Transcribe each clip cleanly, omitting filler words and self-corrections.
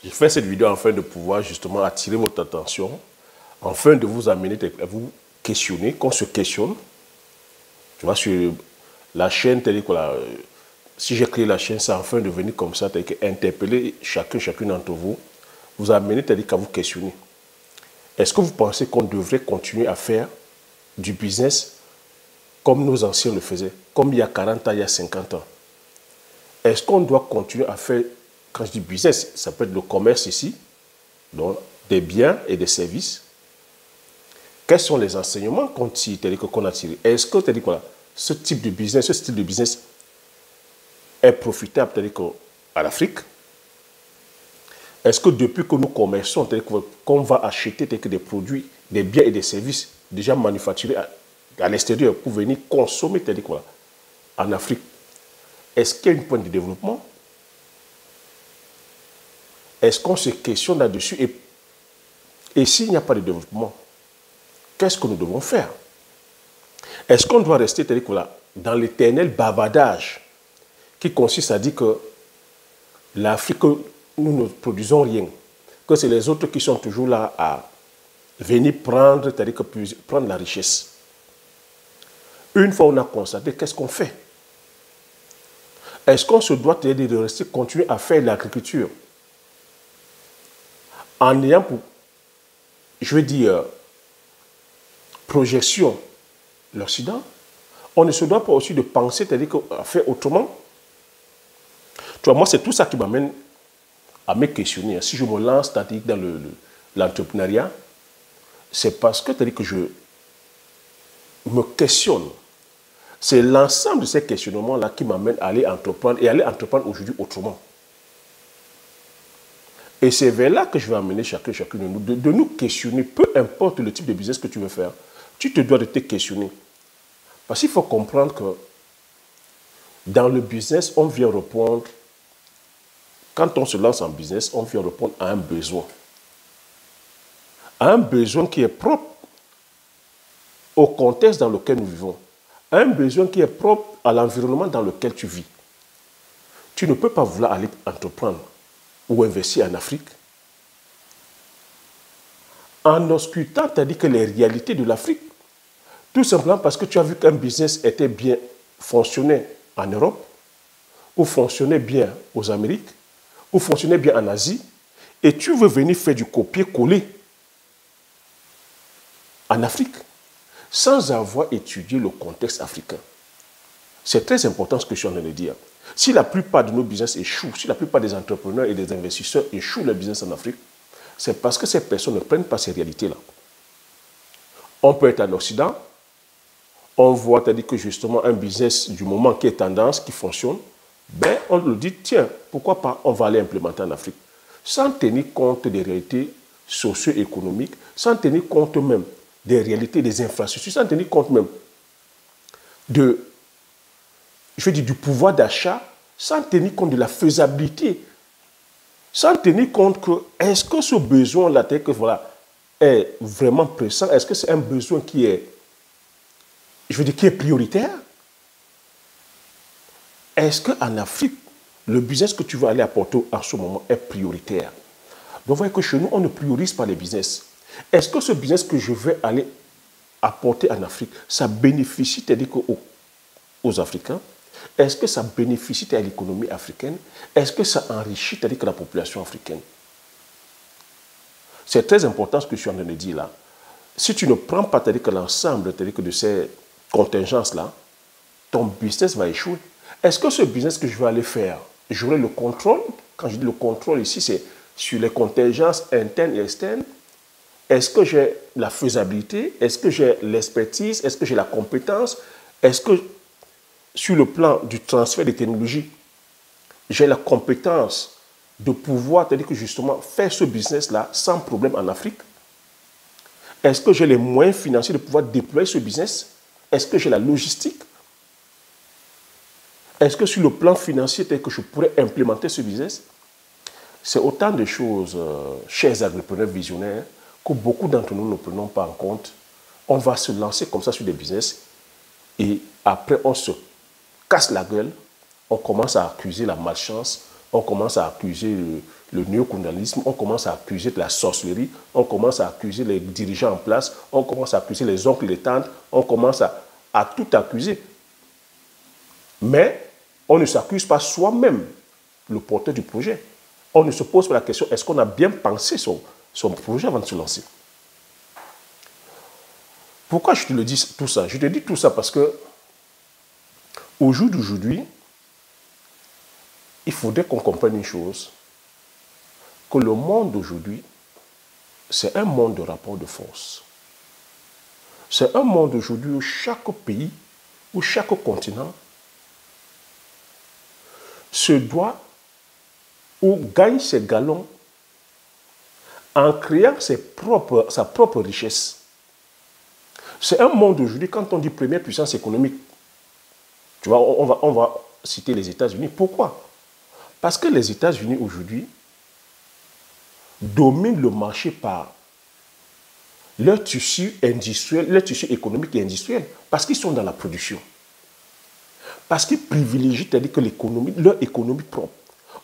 Je fais cette vidéo afin de pouvoir justement attirer votre attention, afin de vous amener à vous questionner, qu'on se questionne. Tu vois, sur la chaîne, si j'ai créé la chaîne, c'est afin de venir comme ça, interpeller chacune d'entre vous, vous amener à vous questionner. Est-ce que vous pensez qu'on devrait continuer à faire du business comme nos anciens le faisaient, comme il y a 40 ans, il y a 50 ans? Est-ce qu'on doit continuer à faire, quand je dis business, ça peut être le commerce ici, donc des biens et des services? Quels sont les enseignements qu'on a tirés? Est-ce que ce type de business, ce style de business est profitable à l'Afrique? Est-ce que depuis que nous commerçons, qu'on va acheter des produits, des biens et des services déjà manufacturés à l'extérieur pour venir consommer en Afrique, est-ce qu'il y a une pointe de développement? Est-ce qu'on se questionne là-dessus? Et s'il n'y a pas de développement, qu'est-ce que nous devons faire? Est-ce qu'on doit rester dans l'éternel bavardage qui consiste à dire que l'Afrique, nous ne produisons rien, que c'est les autres qui sont toujours là à venir prendre, prendre la richesse? Une fois on a constaté, qu'est-ce qu'on fait? Est-ce qu'on se doit de rester, continuer à faire l'agriculture en ayant pour, je veux dire, projection l'Occident? On ne se doit pas aussi de penser, à faire autrement. Tu vois, moi, c'est tout ça qui m'amène à me questionner. Si je me lance dans l'entrepreneuriat, c'est parce que je me questionne. C'est l'ensemble de ces questionnements-là qui m'amène à aller entreprendre et aller entreprendre aujourd'hui autrement. Et c'est vers là que je vais amener chacune de nous, de nous questionner, peu importe le type de business que tu veux faire, tu te dois de te questionner. Parce qu'il faut comprendre que dans le business, on vient répondre, quand on se lance en business, on vient répondre à un besoin. À un besoin qui est propre au contexte dans lequel nous vivons. À un besoin qui est propre à l'environnement dans lequel tu vis. Tu ne peux pas vouloir aller entreprendre ou investir en Afrique en auscultant, c'est-à-dire que les réalités de l'Afrique. Tout simplement parce que tu as vu qu'un business était bien fonctionnait en Europe, ou fonctionnait bien aux Amériques, ou fonctionnait bien en Asie, et tu veux venir faire du copier-coller en Afrique, sans avoir étudié le contexte africain. C'est très important ce que je suis en train de dire. Si la plupart de nos business échouent, si la plupart des entrepreneurs et des investisseurs échouent leur business en Afrique, c'est parce que ces personnes ne prennent pas ces réalités-là. On peut être en Occident, on voit, c'est-à-dire que justement un business du moment qui est tendance, qui fonctionne, ben on le dit, tiens, pourquoi pas, on va aller implémenter en Afrique, sans tenir compte des réalités socio-économiques, sans tenir compte même des réalités des infrastructures, sans tenir compte même du pouvoir d'achat, sans tenir compte de la faisabilité, sans tenir compte que est-ce que ce besoin-là est vraiment pressant, est-ce que c'est un besoin qui est, qui est prioritaire? Est-ce qu'en Afrique, le business que tu veux aller apporter en ce moment est prioritaire? Donc, vous voyez que chez nous, on ne priorise pas les business. Est-ce que ce business que je vais aller apporter en Afrique, ça bénéficie aux Africains? Est-ce que ça bénéficie à l'économie africaine? Est-ce que ça enrichit la population africaine? C'est très important ce que je suis en train de dire là. Si tu ne prends pas l'ensemble de ces contingences-là, ton business va échouer. Est-ce que ce business que je vais aller faire, j'aurai le contrôle? Quand je dis le contrôle ici, c'est sur les contingences internes et externes. Est-ce que j'ai la faisabilité? Est-ce que j'ai l'expertise? Est-ce que j'ai la compétence? Est-ce que sur le plan du transfert des technologies, j'ai la compétence de pouvoir, c'est-à-dire que justement, faire ce business-là sans problème en Afrique? Est-ce que j'ai les moyens financiers de pouvoir déployer ce business? Est-ce que j'ai la logistique? Est-ce que sur le plan financier, que je pourrais implémenter ce business? C'est autant de choses, chers agripreneurs visionnaires, que beaucoup d'entre nous ne prenons pas en compte. On va se lancer comme ça sur des business et après on se casse la gueule, on commence à accuser la malchance on commence à accuser le néocolonialisme, on commence à accuser de la sorcellerie, on commence à accuser les dirigeants en place, on commence à accuser les oncles et les tantes, on commence à tout accuser. Mais on ne s'accuse pas soi-même, le porteur du projet. On ne se pose pas la question, est-ce qu'on a bien pensé son projet avant de se lancer? Pourquoi je te le dis tout ça? Je te dis tout ça parce que au jour d'aujourd'hui, il faudrait qu'on comprenne une chose, que le monde d'aujourd'hui, c'est un monde de rapport de force. C'est un monde aujourd'hui où chaque pays, où chaque continent se doit ou gagne ses galons en créant sa propre richesse. C'est un monde aujourd'hui, quand on dit première puissance économique, tu vois, on va citer les États-Unis. Pourquoi? Parce que les États-Unis aujourd'hui dominent le marché par leur tissu industriel, leur tissu économique et industriel, parce qu'ils sont dans la production. Parce qu'ils privilégient, c'est-à-dire que leur économie propre.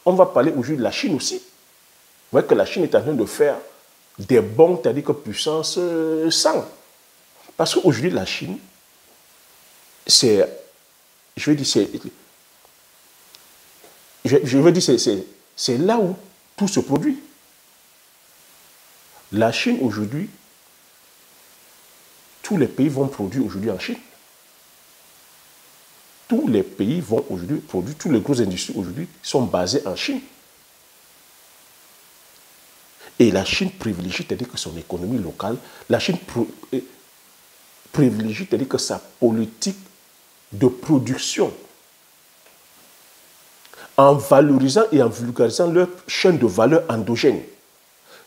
On va parler aujourd'hui de la Chine aussi. Vous voyez que la Chine est en train de faire des bons, c'est-à-dire que puissance 100. Parce qu'aujourd'hui, la Chine, c'est là où tout se produit. La Chine aujourd'hui, tous les pays vont produire aujourd'hui en Chine. Tous les pays vont aujourd'hui produire, tous les grosses industries aujourd'hui sont basées en Chine. Et la Chine privilégie, c'est-à-dire que son économie locale, la Chine privilégie, c'est-à-dire que sa politique de production, en valorisant et en vulgarisant leur chaîne de valeur endogène.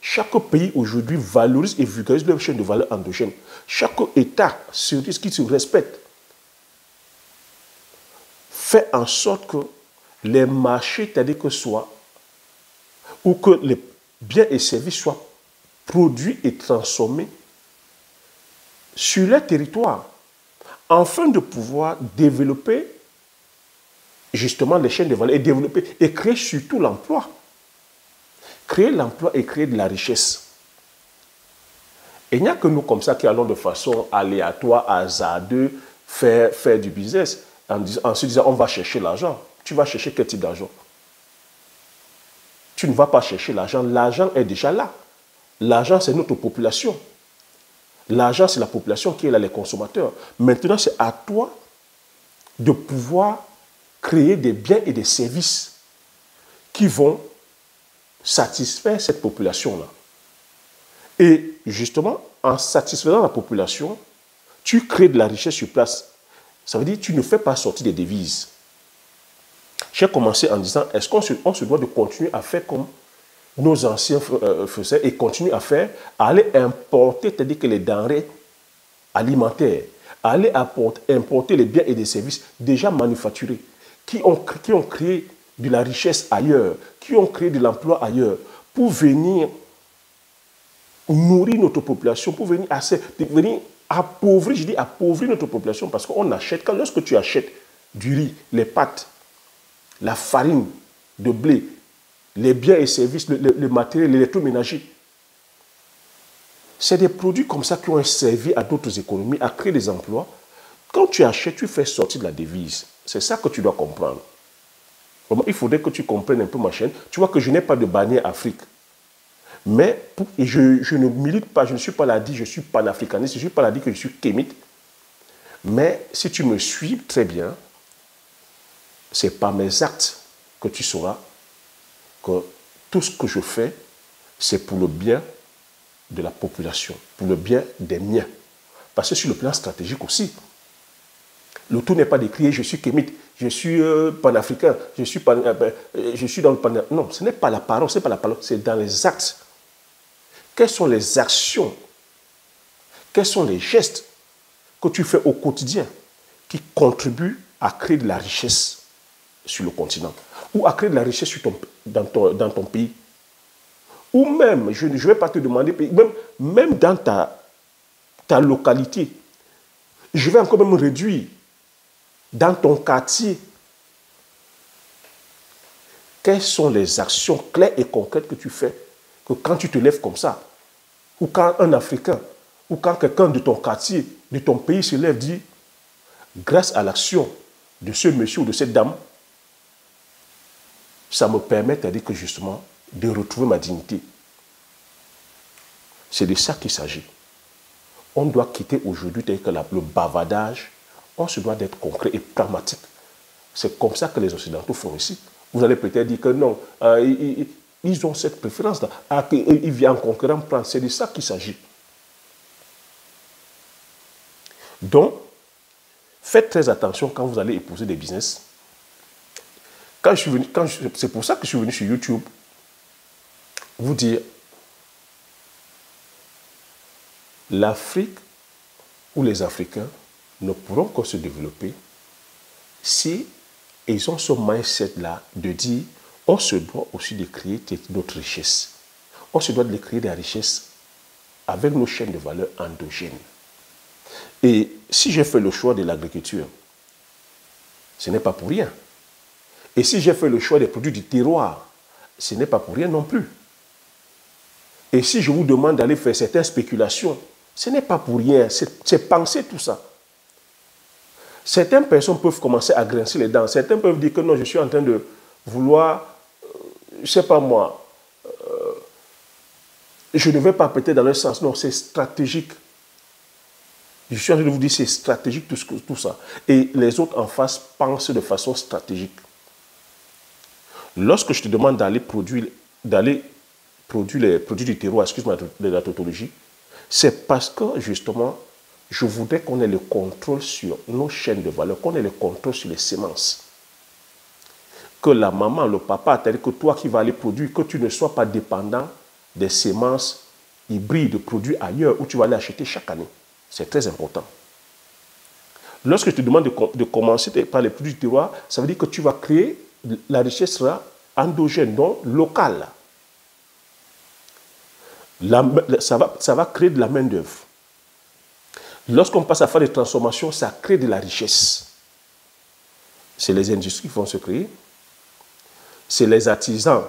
Chaque pays aujourd'hui valorise et vulgarise leur chaîne de valeur endogène. Chaque État qui se respecte fait en sorte que les marchés, c'est-à-dire que ou que les biens et services soient produits et transformés sur leur territoire, afin de pouvoir développer justement les chaînes de valeur et développer et créer surtout l'emploi. Créer l'emploi et créer de la richesse. Et il n'y a que nous comme ça qui allons de façon aléatoire, hasardeuse, faire du business en se disant on va chercher l'argent. Tu vas chercher quel type d'argent? Tu ne vas pas chercher l'argent. L'argent est déjà là. L'argent, c'est notre population. L'argent, c'est la population qui est là, les consommateurs. Maintenant, c'est à toi de pouvoir créer des biens et des services qui vont satisfaire cette population-là. Et justement, en satisfaisant la population, tu crées de la richesse sur place. Ça veut dire que tu ne fais pas sortir des devises. J'ai commencé en disant, est-ce qu'on se doit de continuer à faire comme nos anciens faisaient et continuer à faire, à aller importer, c'est-à-dire que les denrées alimentaires, à aller importer les biens et des services déjà manufacturés, qui ont créé de la richesse ailleurs, qui ont créé de l'emploi ailleurs, pour venir nourrir notre population, pour venir appauvrir, je dis appauvrir notre population, parce qu'on achète, lorsque tu achètes du riz, les pâtes, la farine de blé, les biens et services, le matériel, l'électroménager, c'est des produits comme ça qui ont servi à d'autres économies, à créer des emplois. Quand tu achètes, tu fais sortir de la devise. C'est ça que tu dois comprendre. Il faudrait que tu comprennes un peu ma chaîne. Tu vois que je n'ai pas de bannière Afrique. Mais je ne milite pas, je ne suis pas là à dire que je suis panafricaniste, je ne suis pas là à dire que je suis kémite. Mais si tu me suis très bien, c'est par mes actes que tu sauras que tout ce que je fais, c'est pour le bien de la population, pour le bien des miens. Parce que sur le plan stratégique aussi, le tout n'est pas de crier je suis kémite, je suis panafricain, je suis dans le pan. Non, ce n'est pas la parole, c'est dans les actes. Quelles sont les actions, quels sont les gestes que tu fais au quotidien qui contribuent à créer de la richesse sur le continent ou à créer de la richesse dans ton pays? Ou même, je ne vais pas te demander, même dans ta localité, je vais encore même réduire dans ton quartier. quelles sont les actions claires et concrètes que tu fais, que quand tu te lèves comme ça, ou quand un Africain, ou quand quelqu'un de ton quartier, de ton pays se lève, dit, grâce à l'action de ce monsieur ou de cette dame, ça me permet de dire que justement, de retrouver ma dignité. C'est de ça qu'il s'agit. On doit quitter aujourd'hui le bavardage, on se doit d'être concret et pragmatique. C'est comme ça que les Occidentaux font ici. Vous allez peut-être dire que non, ils ont cette préférence-là. Ils viennent en concurrent prendre. C'est de ça qu'il s'agit. Donc, faites très attention quand vous allez épouser des business. C'est pour ça que je suis venu sur YouTube vous dire l'Afrique ou les Africains ne pourront que se développer si ils ont ce mindset-là de dire on se doit aussi de créer notre richesse. On se doit de créer des richesses avec nos chaînes de valeur endogènes. Et si j'ai fait le choix de l'agriculture, ce n'est pas pour rien. Et si j'ai fait le choix des produits du terroir, ce n'est pas pour rien non plus. Et si je vous demande d'aller faire certaines spéculations, ce n'est pas pour rien, c'est penser tout ça. Certaines personnes peuvent commencer à grincer les dents. Certains peuvent dire que non, je suis en train de vouloir, je ne sais pas moi, je ne vais pas péter dans le sens. Non, c'est stratégique. Je suis en train de vous dire c'est stratégique tout ça. Et les autres en face pensent de façon stratégique. Lorsque je te demande d'aller produire les produits du terreau, excuse-moi de la tautologie, c'est parce que justement, je voudrais qu'on ait le contrôle sur nos chaînes de valeur, qu'on ait le contrôle sur les semences. Que la maman, le papa, c'est-à-dire que toi qui vas aller produire, que tu ne sois pas dépendant des semences hybrides produits ailleurs où tu vas aller acheter chaque année. C'est très important. Lorsque je te demande de commencer par les produits du terroir, ça veut dire que tu vas créer, la richesse sera endogène, donc locale. Ça va créer de la main-d'œuvre. Lorsqu'on passe à faire des transformations, ça crée de la richesse. C'est les industries qui vont se créer. C'est les artisans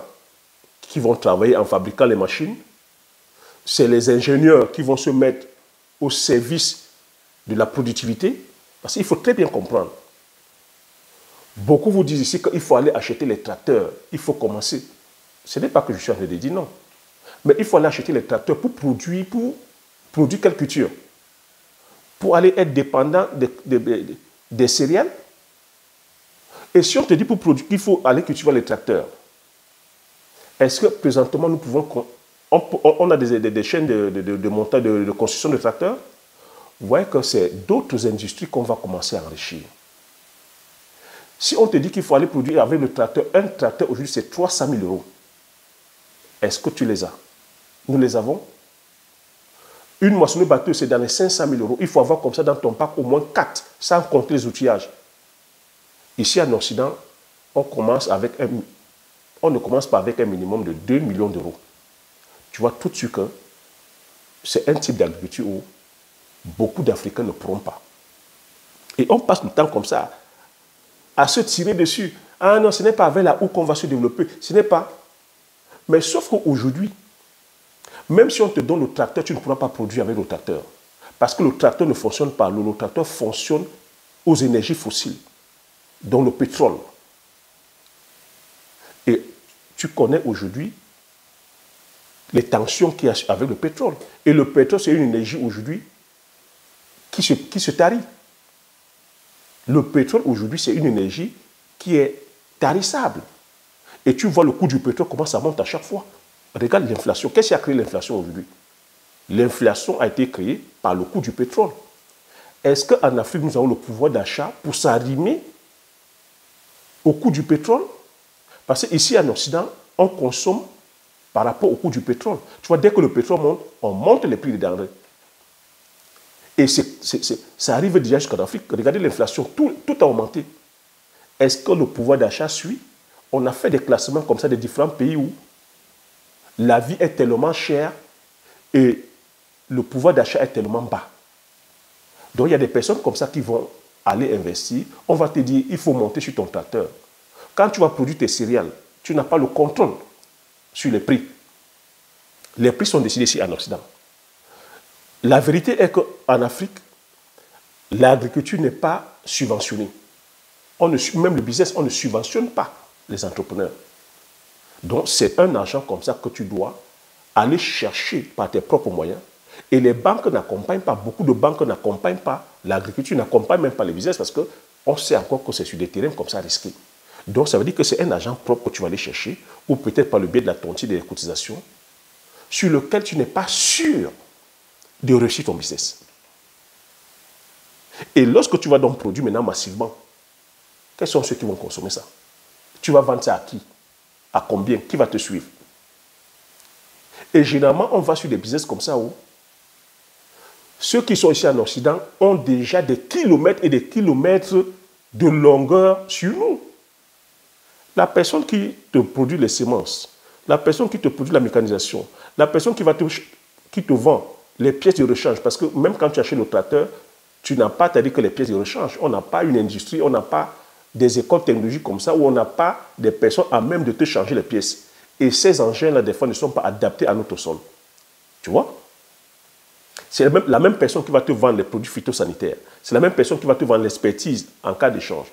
qui vont travailler en fabriquant les machines. C'est les ingénieurs qui vont se mettre au service de la productivité. Parce qu'il faut très bien comprendre. Beaucoup vous disent ici qu'il faut aller acheter les tracteurs. Il faut commencer. Ce n'est pas que je suis en train de dire non. Mais il faut aller acheter les tracteurs pour produire quelle culture? Pour aller être dépendant des céréales. Et si on te dit pour produire, il faut aller cultiver les tracteurs. Est-ce que présentement nous pouvons... On a des chaînes de montage, de construction de tracteurs. Vous voyez que c'est d'autres industries qu'on va commencer à enrichir. Si on te dit qu'il faut aller produire avec le tracteur, un tracteur aujourd'hui c'est 300 000 euros. Est-ce que tu les as? Nous les avons. Une moissonneuse batteuse, c'est dans les 500 000 euros. Il faut avoir comme ça dans ton parc au moins 4, sans compter les outillages. Ici en Occident, on ne commence pas avec un minimum de 2 millions d'euros. Tu vois tout de suite que c'est un type d'agriculture où beaucoup d'Africains ne pourront pas. Et on passe le temps comme ça, à se tirer dessus. Ah non, ce n'est pas avec la houe qu'on va se développer. Ce n'est pas. Mais sauf qu'aujourd'hui, même si on te donne le tracteur, tu ne pourras pas produire avec le tracteur. Parce que le tracteur ne fonctionne pas. Le tracteur fonctionne aux énergies fossiles, dont le pétrole. Et tu connais aujourd'hui les tensions qu'il y a avec le pétrole. Et le pétrole, c'est une énergie aujourd'hui qui se tarit. Le pétrole, aujourd'hui, c'est une énergie qui est tarissable. Et tu vois le coût du pétrole, comment ça monte à chaque fois. Regarde l'inflation. Qu'est-ce qui a créé l'inflation aujourd'hui? L'inflation a été créée par le coût du pétrole. Est-ce qu'en Afrique, nous avons le pouvoir d'achat pour s'arrimer au coût du pétrole? Parce qu'ici, en Occident, on consomme par rapport au coût du pétrole. Tu vois, dès que le pétrole monte, on monte les prix des denrées. Et ça arrive déjà jusqu'en Afrique. Regardez l'inflation, tout a augmenté. Est-ce que le pouvoir d'achat suit? On a fait des classements comme ça de différents pays où la vie est tellement chère et le pouvoir d'achat est tellement bas. Donc il y a des personnes comme ça qui vont aller investir. On va te dire, il faut monter sur ton tracteur. Quand tu vas produire tes céréales, tu n'as pas le contrôle sur les prix. Les prix sont décidés ici en Occident. La vérité est qu'en Afrique, l'agriculture n'est pas subventionnée. Même le business, on ne subventionne pas les entrepreneurs. Donc, c'est un argent comme ça que tu dois aller chercher par tes propres moyens. Et les banques n'accompagnent pas, beaucoup de banques n'accompagnent pas l'agriculture, n'accompagnent même pas les business parce qu'on sait encore que c'est sur des terrains comme ça risqués. Donc, ça veut dire que c'est un argent propre que tu vas aller chercher, ou peut-être par le biais de la tontine et des cotisations, sur lequel tu n'es pas sûr de réussir ton business. Et lorsque tu vas donc produire maintenant massivement, quels sont ceux qui vont consommer ça? Tu vas vendre ça à qui? À combien? Qui va te suivre? Et généralement, on va sur des business comme ça où ceux qui sont ici en Occident ont déjà des kilomètres et des kilomètres de longueur sur nous. La personne qui te produit les semences, la personne qui te produit la mécanisation, la personne qui te vend les pièces de rechange, parce que même quand tu achètes le tracteur, tu n'as pas, c'est-à-dire que les pièces de rechange, on n'a pas une industrie, on n'a pas des écoles technologiques comme ça, où on n'a pas des personnes à même de te changer les pièces. Et ces engins-là, des fois, ne sont pas adaptés à notre sol. Tu vois? C'est la même personne qui va te vendre les produits phytosanitaires. C'est la même personne qui va te vendre l'expertise en cas d'échange.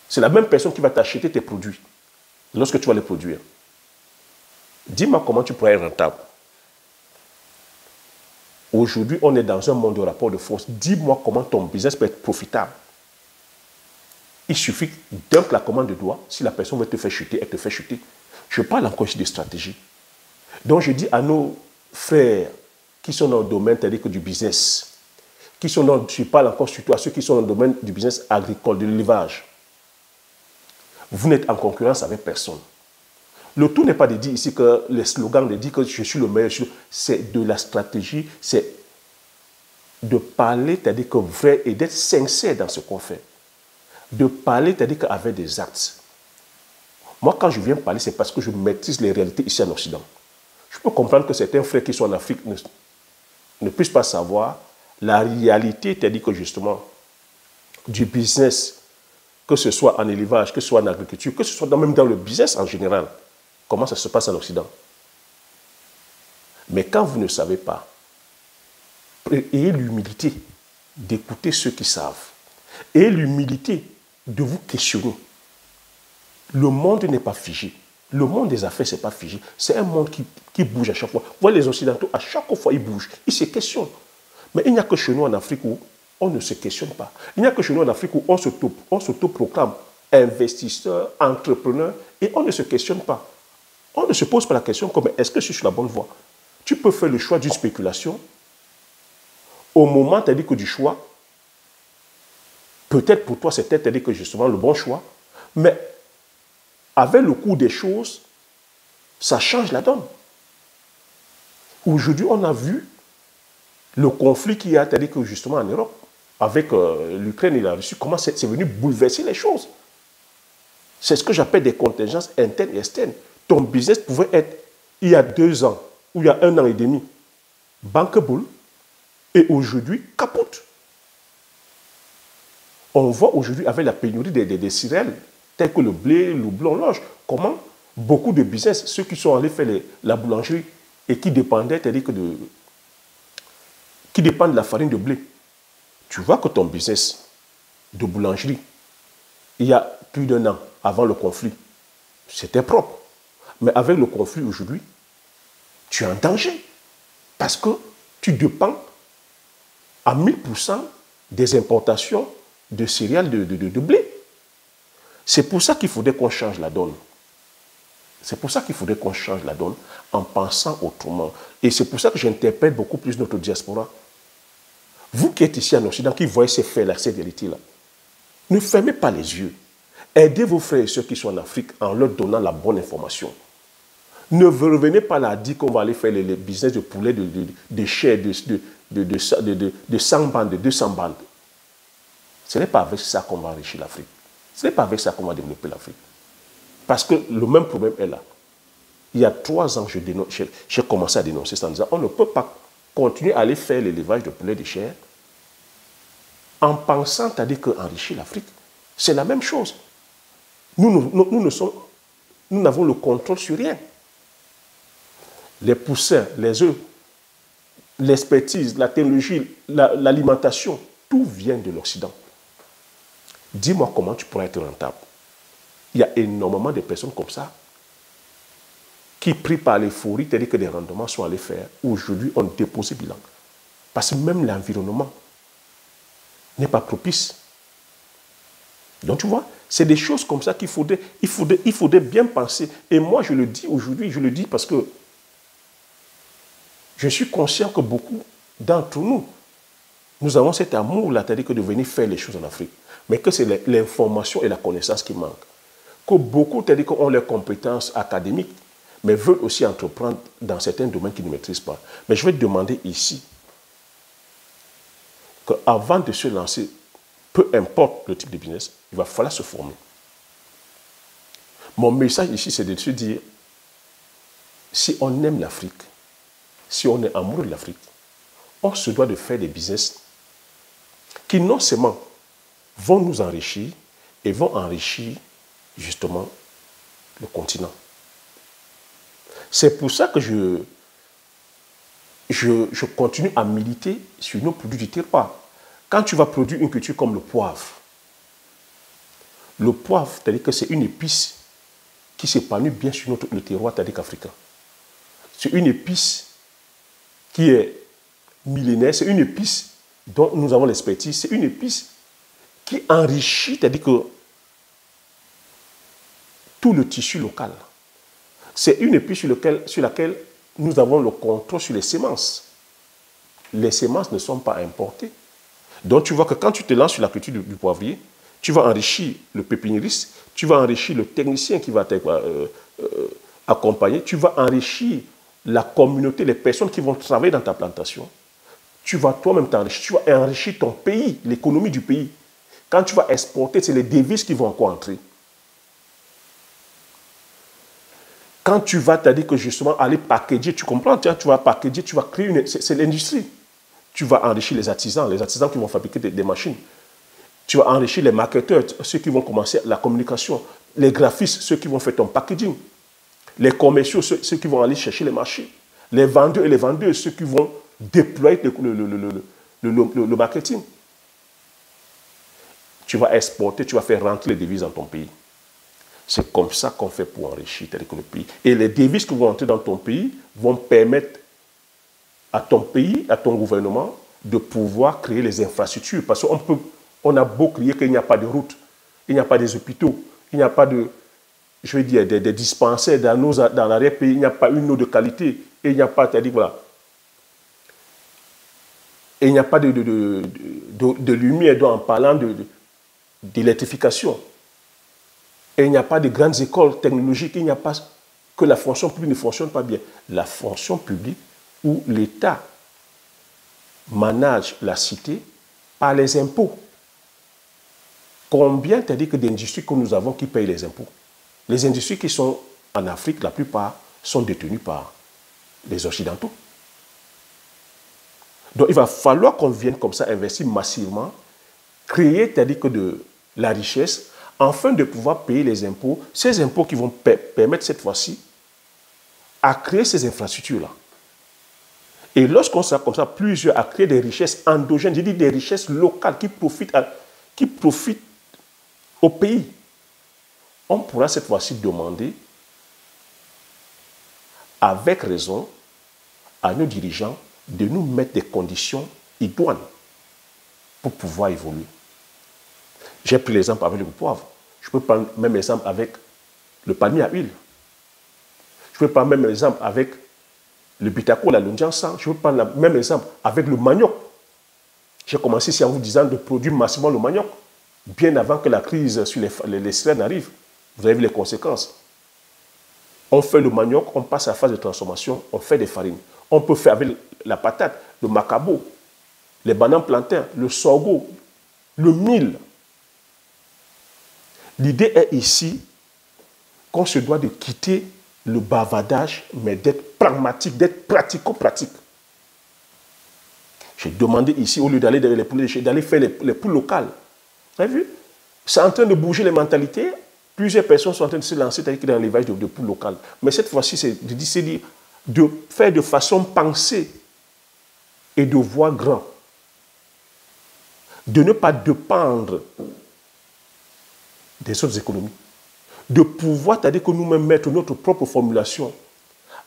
C'est la même personne qui va t'acheter tes produits lorsque tu vas les produire. Dis-moi comment tu pourrais être rentable. Aujourd'hui, on est dans un monde de rapport de force. Dis-moi comment ton business peut être profitable. Il suffit d'un claquement de doigts. Si la personne veut te faire chuter, elle te fait chuter. Je parle encore ici de stratégie. Donc, je dis à nos frères qui sont dans le domaine du business, je parle encore surtout à ceux qui sont dans le domaine du business agricole, de l'élevage. Vous n'êtes en concurrence avec personne. Le tout n'est pas de dire ici que le slogan de dire que je suis le meilleur, c'est de la stratégie, c'est de parler, c'est-à-dire que vrai et d'être sincère dans ce qu'on fait. De parler, c'est-à-dire qu'avec des actes. Moi, quand je viens parler, c'est parce que je maîtrise les réalités ici en Occident. Je peux comprendre que certains frères qui sont en Afrique ne puissent pas savoir la réalité, c'est-à-dire que justement, du business, que ce soit en élevage, que ce soit en agriculture, que ce soit même dans le business en général, comment ça se passe en Occident. Mais quand vous ne savez pas, ayez l'humilité d'écouter ceux qui savent. Ayez l'humilité de vous questionner. Le monde n'est pas figé. Le monde des affaires, ce n'est pas figé. C'est un monde qui bouge à chaque fois. Vous voyez, les Occidentaux, à chaque fois, ils bougent. Ils se questionnent. Mais il n'y a que chez nous en Afrique où on ne se questionne pas. Il n'y a que chez nous en Afrique où on s'autoproclame investisseur, entrepreneur, et on ne se questionne pas. On ne se pose pas la question comme est-ce que je suis sur la bonne voie? Tu peux faire le choix d'une spéculation. Au moment, tu as dit que du choix, peut-être pour toi, c'était que justement le bon choix, mais avec le cours des choses, ça change la donne. Aujourd'hui, on a vu le conflit qu'il y a, c'est-à-dire que justement en Europe, avec l'Ukraine et la Russie, comment c'est venu bouleverser les choses. C'est ce que j'appelle des contingences internes et externes. Ton business pouvait être, il y a 2 ans, ou il y a 1 an et demi, bankable, et aujourd'hui, capote. On voit aujourd'hui, avec la pénurie des céréales, telles que le blé, le blanc l'orge, comment beaucoup de business, ceux qui sont allés faire la boulangerie et qui dépendaient, c'est-à-dire que qui dépendent de la farine de blé, tu vois que ton business de boulangerie, il y a plus d'1 an, avant le conflit, c'était propre. Mais avec le conflit aujourd'hui, tu es en danger. Parce que tu dépends à 1000% des importations de céréales de blé. C'est pour ça qu'il faudrait qu'on change la donne. C'est pour ça qu'il faudrait qu'on change la donne en pensant autrement. Et c'est pour ça que j'interpelle beaucoup plus notre diaspora. Vous qui êtes ici en Occident, qui voyez ces faits-là, ces vérités-là, ne fermez pas les yeux. Aidez vos frères et sœurs qui sont en Afrique en leur donnant la bonne information. Ne revenez pas là à dire qu'on va aller faire les business de poulet, de chair, de 100 bandes, de 200 bandes. Ce n'est pas avec ça qu'on va enrichir l'Afrique. Ce n'est pas avec ça qu'on va développer l'Afrique. Parce que le même problème est là. Il y a 3 ans, j'ai commencé à dénoncer ça en disant on ne peut pas continuer à aller faire l'élevage de poulet de chair en pensant, c'est-à-dire qu'enrichir l'Afrique, c'est la même chose. Nous ne sommes nous n'avons le contrôle sur rien. Les poussins, les œufs, l'expertise, la technologie, l'alimentation, tout vient de l'Occident. Dis-moi comment tu pourras être rentable. Il y a énormément de personnes comme ça qui, pris par l'euphorie, c'est-à-dire que des rendements sont allés faire, aujourd'hui ont déposé bilan. Parce que même l'environnement n'est pas propice. Donc tu vois, c'est des choses comme ça qu'il faudrait bien penser. Et moi, je le dis aujourd'hui, je le dis parce que je suis conscient que beaucoup d'entre nous, nous avons cet amour-là, c'est-à-dire que de venir faire les choses en Afrique. Mais que c'est l'information et la connaissance qui manquent. Que beaucoup, c'est-à-dire qu'on a les compétences académiques, mais veulent aussi entreprendre dans certains domaines qu'ils ne maîtrisent pas. Mais je vais te demander ici, qu'avant de se lancer, peu importe le type de business, il va falloir se former. Mon message ici, c'est de se dire, si on aime l'Afrique, si on est amoureux de l'Afrique, on se doit de faire des business qui non seulement vont nous enrichir et vont enrichir justement le continent. C'est pour ça que je continue à militer sur nos produits du terroir. Quand tu vas produire une culture comme le poivre, c'est-à-dire que c'est une épice qui s'épanouit bien sur le terroir, c'est-à-dire qu'africain. C'est une épice qui est millénaire, c'est une épice dont nous avons l'expertise, c'est une épice qui enrichit, c'est-à-dire que tout le tissu local. C'est une épice sur laquelle nous avons le contrôle sur les semences. Les semences ne sont pas importées. Donc tu vois que quand tu te lances sur la culture du poivrier, tu vas enrichir le pépiniériste, tu vas enrichir le technicien qui va t'accompagner, tu vas enrichir la communauté, les personnes qui vont travailler dans ta plantation. Tu vas toi-même t'enrichir, tu vas enrichir ton pays, l'économie du pays. Quand tu vas exporter, c'est les devises qui vont encore entrer. Quand tu vas, c'est-à-dire que justement aller packager, tu comprends, tu vas packager, tu vas créer une... C'est l'industrie. Tu vas enrichir les artisans qui vont fabriquer des machines. Tu vas enrichir les marketeurs, ceux qui vont commencer la communication. Les graphistes, ceux qui vont faire ton packaging. Les commerciaux, ceux qui vont aller chercher les marchés. Les vendeurs et les vendeuses, ceux qui vont déployer le marketing. Tu vas exporter, tu vas faire rentrer les devises dans ton pays. C'est comme ça qu'on fait pour enrichir le pays. Et les devises qui vont entrer dans ton pays vont permettre à ton pays, à ton gouvernement, de pouvoir créer les infrastructures. Parce qu'on a beau crier qu'il n'y a pas de route, il n'y a pas des hôpitaux, il n'y a pas de, je veux dire, des dispensaires dans l'arrière-pays, il n'y a pas une eau de qualité, et il n'y a pas, c'est-à-dire, voilà, et il n'y a pas de lumière en parlant d'électrification. Et il n'y a pas de grandes écoles technologiques, il n'y a pas que la fonction publique ne fonctionne pas bien. La fonction publique où l'État manage la cité par les impôts. Combien t'as-dit que d'industries que nous avons qui payent les impôts? Les industries qui sont en Afrique, la plupart, sont détenues par les Occidentaux. Donc il va falloir qu'on vienne comme ça investir massivement, créer, c'est-à-dire que de la richesse, afin de pouvoir payer les impôts, ces impôts qui vont permettre cette fois-ci à créer ces infrastructures-là. Et lorsqu'on sera comme ça, plusieurs à créer des richesses endogènes, je dis des richesses locales qui profitent au pays, on pourra cette fois-ci demander, avec raison, à nos dirigeants de nous mettre des conditions idoines pour pouvoir évoluer. J'ai pris l'exemple avec le poivre. Je peux prendre le même exemple avec le palmier à huile. Je peux prendre le même exemple avec le bitako, la londiansan. Je peux prendre le même exemple avec le manioc. J'ai commencé ici en vous disant de produire massivement le manioc, bien avant que la crise sur les céréales n'arrive. Vous avez vu les conséquences. On fait le manioc, on passe à la phase de transformation, on fait des farines. On peut faire avec la patate, le macabo, les bananes plantains, le sorgho, le mil. L'idée est ici qu'on se doit de quitter le bavardage, mais d'être pragmatique, d'être pratico-pratique. J'ai demandé ici, au lieu d'aller d'aller faire les poules locales. Vous avez vu? C'est en train de bouger les mentalités. Plusieurs personnes sont en train de se lancer dans l'élevage de poules locales. Mais cette fois-ci, c'est de faire de façon pensée et de voir grand. De ne pas dépendre des autres économies. De pouvoir, c'est-à-dire que nous-mêmes mettre notre propre formulation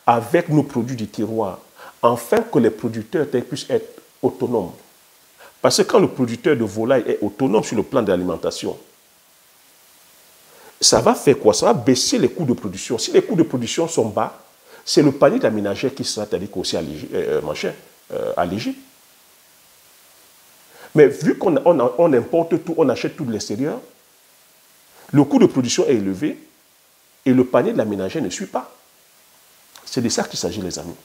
avec nos produits du terroir, afin que les producteurs puissent être autonomes. Parce que quand le producteur de volaille est autonome sur le plan de l'alimentation, ça va faire quoi? Ça va baisser les coûts de production. Si les coûts de production sont bas, c'est le panier de la ménagère qui sera aussi allégé. Mais vu qu'on importe tout, on achète tout de l'extérieur, le coût de production est élevé et le panier de la ménagère ne suit pas. C'est de ça qu'il s'agit, les amis.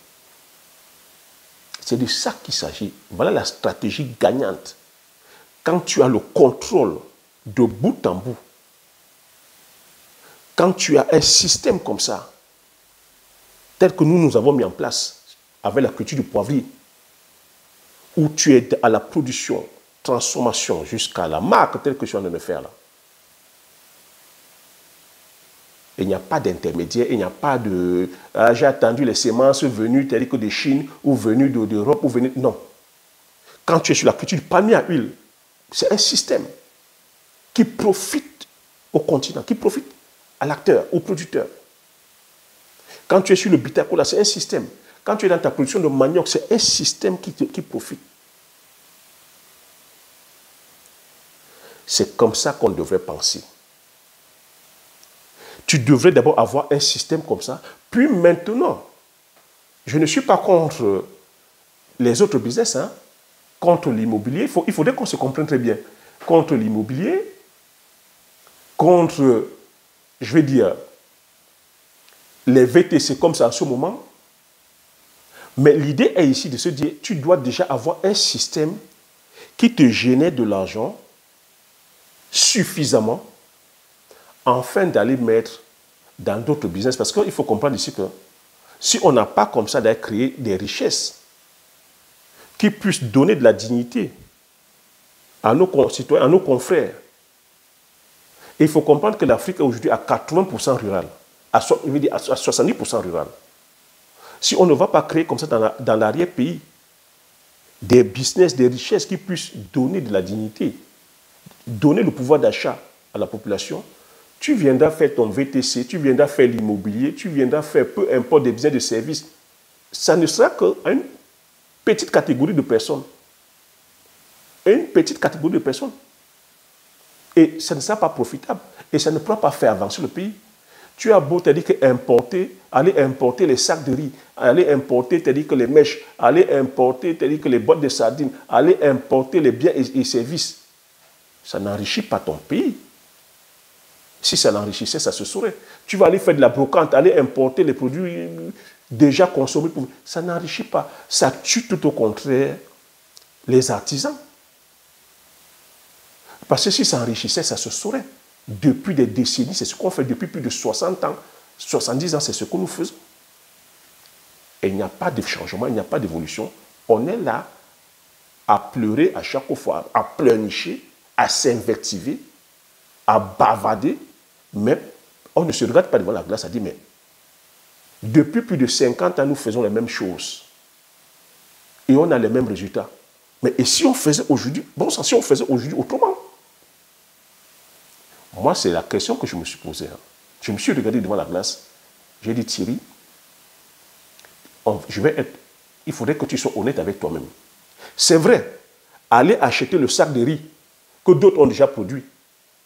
C'est de ça qu'il s'agit. Voilà la stratégie gagnante. Quand tu as le contrôle de bout en bout, quand tu as un système comme ça, tel que nous avons mis en place avec la culture du poivrier, où tu es à la production, transformation, jusqu'à la marque telle que je suis en train de faire là. Il n'y a pas d'intermédiaire, il n'y a pas de... j'ai attendu les semences venues telles que de Chine, ou venues d'Europe, ou venues... Non. Quand tu es sur la culture du palmier à huile, c'est un système qui profite au continent, qui profite à l'acteur, au producteur. Quand tu es sur le bitacola, c'est un système. Quand tu es dans ta production de manioc, c'est un système qui profite. C'est comme ça qu'on devrait penser. Tu devrais d'abord avoir un système comme ça. Puis maintenant, je ne suis pas contre les autres business, hein, contre l'immobilier. Il faudrait qu'on se comprenne très bien. Contre l'immobilier, contre, je vais dire, les VTC comme ça en ce moment. Mais l'idée est ici de se dire, tu dois déjà avoir un système qui te génère de l'argent suffisamment afin d'aller mettre dans d'autres business. Parce qu'il faut comprendre ici que si on n'a pas comme ça d'aller créer des richesses qui puissent donner de la dignité à nos concitoyens, à nos confrères, et il faut comprendre que l'Afrique est aujourd'hui à 80% rural, à 70% rural. Si on ne va pas créer comme ça dans l'arrière-pays des business, des richesses qui puissent donner de la dignité, donner le pouvoir d'achat à la population, tu viendras faire ton VTC, tu viendras faire l'immobilier, tu viendras faire peu importe des biens de services. Ça ne sera qu'une petite catégorie de personnes. Une petite catégorie de personnes. Et ça ne sera pas profitable. Et ça ne pourra pas faire avancer le pays. Tu as beau te dire aller importer les sacs de riz, aller importer te dire que les mèches, aller importer te dire que les boîtes de sardines, aller importer les biens et services. Ça n'enrichit pas ton pays. Si ça l'enrichissait, ça se saurait. Tu vas aller faire de la brocante, aller importer les produits déjà consommés. Ça n'enrichit pas. Ça tue tout au contraire les artisans. Parce que si ça enrichissait, ça se saurait. Depuis des décennies, c'est ce qu'on fait depuis plus de 60 ans, 70 ans, c'est ce que nous faisons. Et il n'y a pas de changement, il n'y a pas d'évolution. On est là à pleurer à chaque fois, à pleurnicher, à s'invectiver, à bavarder, mais on ne se regarde pas devant la glace à dire, mais depuis plus de 50 ans, nous faisons les mêmes choses. Et on a les mêmes résultats. Mais et si on faisait aujourd'hui, bon sang, si on faisait aujourd'hui autrement? Moi, c'est la question que je me suis posée. Je me suis regardé devant la glace. J'ai dit, Thierry, il faudrait que tu sois honnête avec toi-même. C'est vrai, aller acheter le sac de riz que d'autres ont déjà produit,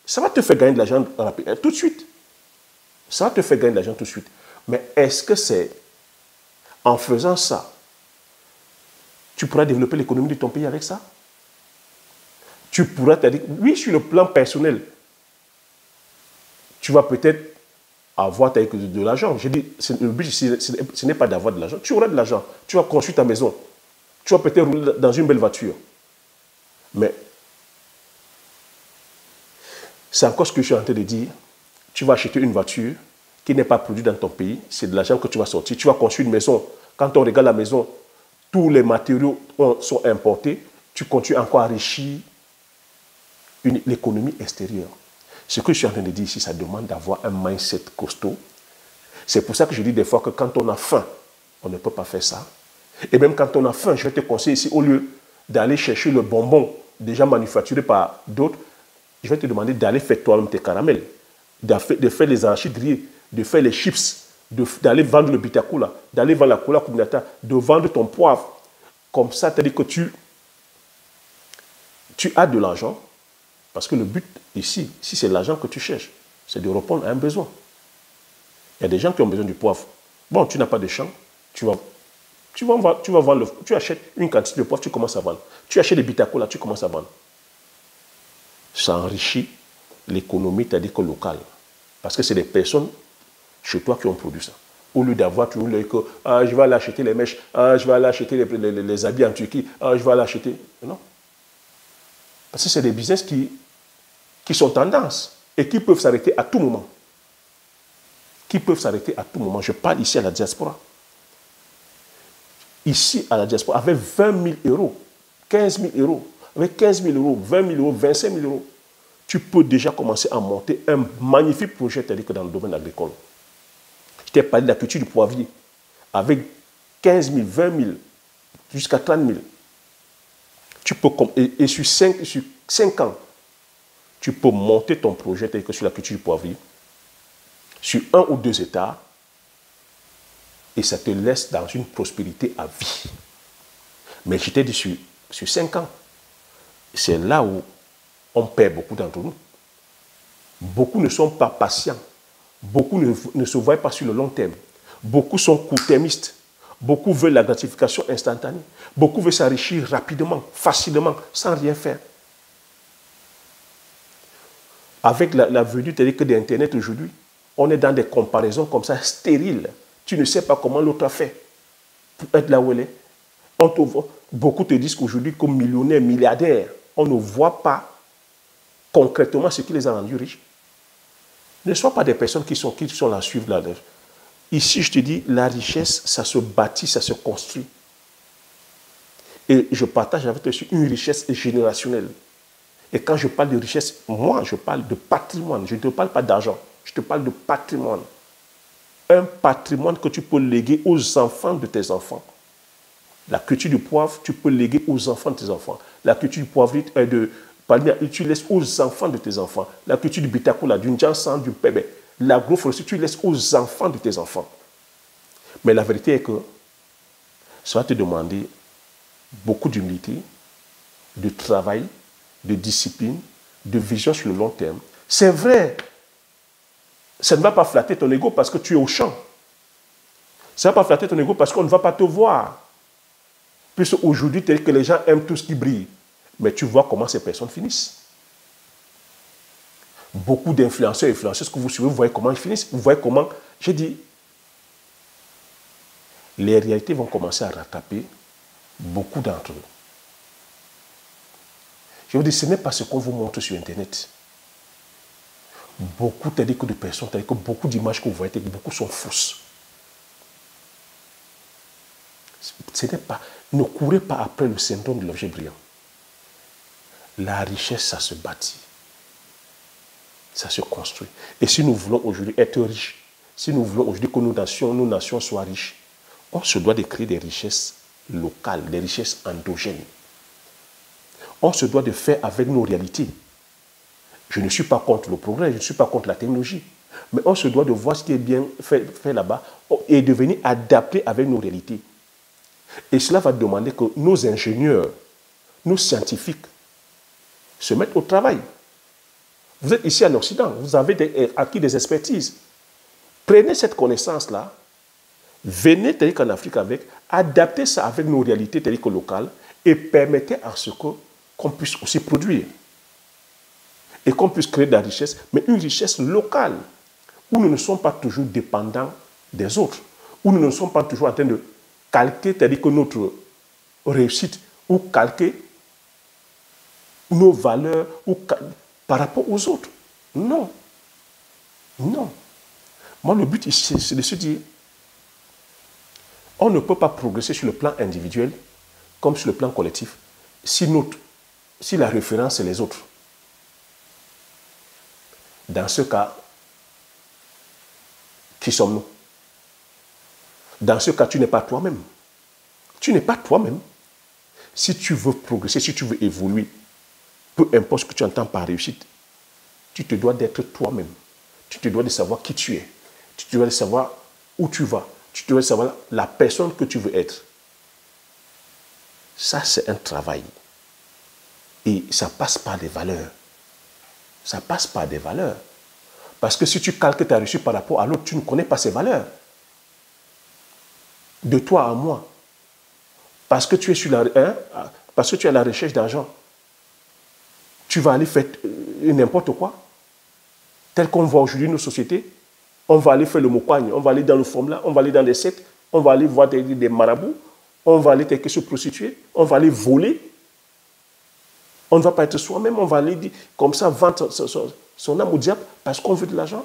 ça va te faire gagner de l'argent tout de suite. Ça va te faire gagner de l'argent tout de suite. Mais est-ce que c'est en faisant ça, tu pourras développer l'économie de ton pays avec ça? Tu pourras te dire, oui, sur le plan personnel, tu vas peut-être avoir de l'argent. Je dis, le but, ce n'est pas d'avoir de l'argent. Tu auras de l'argent. Tu vas construire ta maison. Tu vas peut-être rouler dans une belle voiture. Mais c'est encore ce que je suis en train de dire. Tu vas acheter une voiture qui n'est pas produite dans ton pays. C'est de l'argent que tu vas sortir. Tu vas construire une maison. Quand on regarde la maison, tous les matériaux sont importés. Tu continues encore à enrichir l'économie extérieure. Ce que je suis en train de dire ici, ça demande d'avoir un mindset costaud. C'est pour ça que je dis des fois que quand on a faim, on ne peut pas faire ça. Et même quand on a faim, je vais te conseiller ici, au lieu d'aller chercher le bonbon déjà manufacturé par d'autres, je vais te demander d'aller faire toi-même tes caramels, de faire les arachides grillés, de faire les chips, d'aller vendre le bitacoula, d'aller vendre la cola combinata, de vendre ton poivre. Comme ça, c'est-à-dire que tu as de l'argent, parce que le but ici, si c'est l'argent que tu cherches, c'est de répondre à un besoin. Il y a des gens qui ont besoin du poivre. Bon, tu n'as pas de champ, tu achètes une quantité de poivre, tu commences à vendre. Tu achètes des bitacolas, tu commences à vendre. Ça enrichit l'économie, c'est-à-dire que locale. Parce que c'est des personnes chez toi qui ont produit ça. Au lieu d'avoir toujours l'œil que je vais aller acheter les mèches, je vais aller acheter les habits en Turquie, je vais aller acheter. Non. Parce que c'est des business qui sont tendance et qui peuvent s'arrêter à tout moment. Qui peuvent s'arrêter à tout moment. Je parle ici à la diaspora. Ici, à la diaspora, avec 20 000 euros, 15 000 euros, avec 15 000 euros, 20 000 euros, 25 000 euros, tu peux déjà commencer à monter un magnifique projet, c'est-à-dire que dans le domaine agricole. Je t'ai parlé de la culture du poivrier. Avec 15 000, 20 000, jusqu'à 30 000. Tu peux, et sur 5 ans, tu peux monter ton projet, c'est-à-dire que sur la culture du poivrier, sur 1 ou 2 hectares, et ça te laisse dans une prospérité à vie. Mais je t'ai dit sur 5 ans, c'est là où on perd beaucoup d'entre nous. Beaucoup ne sont pas patients. Beaucoup ne se voient pas sur le long terme. Beaucoup sont court-termistes. Beaucoup veulent la gratification instantanée. Beaucoup veulent s'enrichir rapidement, facilement, sans rien faire. Avec la venue d'Internet aujourd'hui, on est dans des comparaisons comme ça, stériles. Tu ne sais pas comment l'autre a fait pour être là où elle est. Beaucoup te disent qu'aujourd'hui, comme millionnaire, milliardaire, on ne voit pas concrètement ce qui les a rendus riches. Ne sois pas des personnes qui sont là à suivre la lèvre. Ici, je te dis, la richesse, ça se bâtit, ça se construit. Et je partage avec toi une richesse générationnelle. Et quand je parle de richesse, moi, je parle de patrimoine. Je ne te parle pas d'argent. Je te parle de patrimoine. Un patrimoine que tu peux léguer aux enfants de tes enfants. La culture du poivre, tu peux léguer aux enfants de tes enfants. La culture du poivre, tu laisses aux enfants de tes enfants. La culture du bitacoula, du Njansan, du Pébé. L'agroforesterie, tu laisses aux enfants de tes enfants. Mais la vérité est que ça va te demander beaucoup d'humilité, de travail, de discipline, de vision sur le long terme. C'est vrai, ça ne va pas flatter ton ego parce que tu es au champ. Ça ne va pas flatter ton ego parce qu'on ne va pas te voir. Puisque aujourd'hui, tel que les gens aiment tout ce qui brille. Mais tu vois comment ces personnes finissent. Beaucoup d'influenceurs et influenceuses que vous suivez, vous voyez comment ils finissent. Vous voyez comment, j'ai dit, les réalités vont commencer à rattraper beaucoup d'entre eux. Je vous dis, ce n'est pas ce qu'on vous montre sur Internet. Beaucoup, c'est-à-dire que de personnes, c'est-à-dire que beaucoup d'images que vous voyez, beaucoup sont fausses. Ce n'est pas, ne courez pas après le syndrome de l'objet brillant. La richesse, ça se bâtit. Ça se construit. Et si nous voulons aujourd'hui être riches, si nous voulons aujourd'hui que nos nations soient riches, on se doit de créer des richesses locales, des richesses endogènes. On se doit de faire avec nos réalités. Je ne suis pas contre le progrès, je ne suis pas contre la technologie. Mais on se doit de voir ce qui est bien fait là-bas et de venir adapter avec nos réalités. Et cela va demander que nos ingénieurs, nos scientifiques se mettent au travail. Vous êtes ici en Occident, vous avez acquis des expertises. Prenez cette connaissance-là, venez tel qu'en Afrique avec, adaptez ça avec nos réalités telles que locales et permettez à ce qu'on puisse aussi produire. Et qu'on puisse créer de la richesse, mais une richesse locale, où nous ne sommes pas toujours dépendants des autres, où nous ne sommes pas toujours en train de calquer, c'est-à-dire que notre réussite, ou calquer nos valeurs par rapport aux autres. Non. Non. Moi, le but ici, c'est de se dire, on ne peut pas progresser sur le plan individuel comme sur le plan collectif si la référence, c'est les autres. Dans ce cas, qui sommes-nous? Dans ce cas, tu n'es pas toi-même. Tu n'es pas toi-même. Si tu veux progresser, si tu veux évoluer, peu importe ce que tu entends par réussite, tu te dois d'être toi-même. Tu te dois de savoir qui tu es. Tu te dois de savoir où tu vas. Tu te dois de savoir la personne que tu veux être. Ça, c'est un travail. Et ça passe par des valeurs. Ça passe par des valeurs. Parce que si tu calques ta réussite par rapport à l'autre, tu ne connais pas ses valeurs. De toi à moi. Parce que tu es sur parce que tu es à la recherche d'argent. Tu vas aller faire n'importe quoi. Tel qu'on voit aujourd'hui nos sociétés. On va aller faire le mopagne, on va aller dans le formula, on va aller dans les sectes, on va aller voir des marabouts, on va aller se prostituer, on va aller voler. On ne va pas être soi-même, on va aller dire, comme ça vendre son âme au diable parce qu'on veut de l'argent.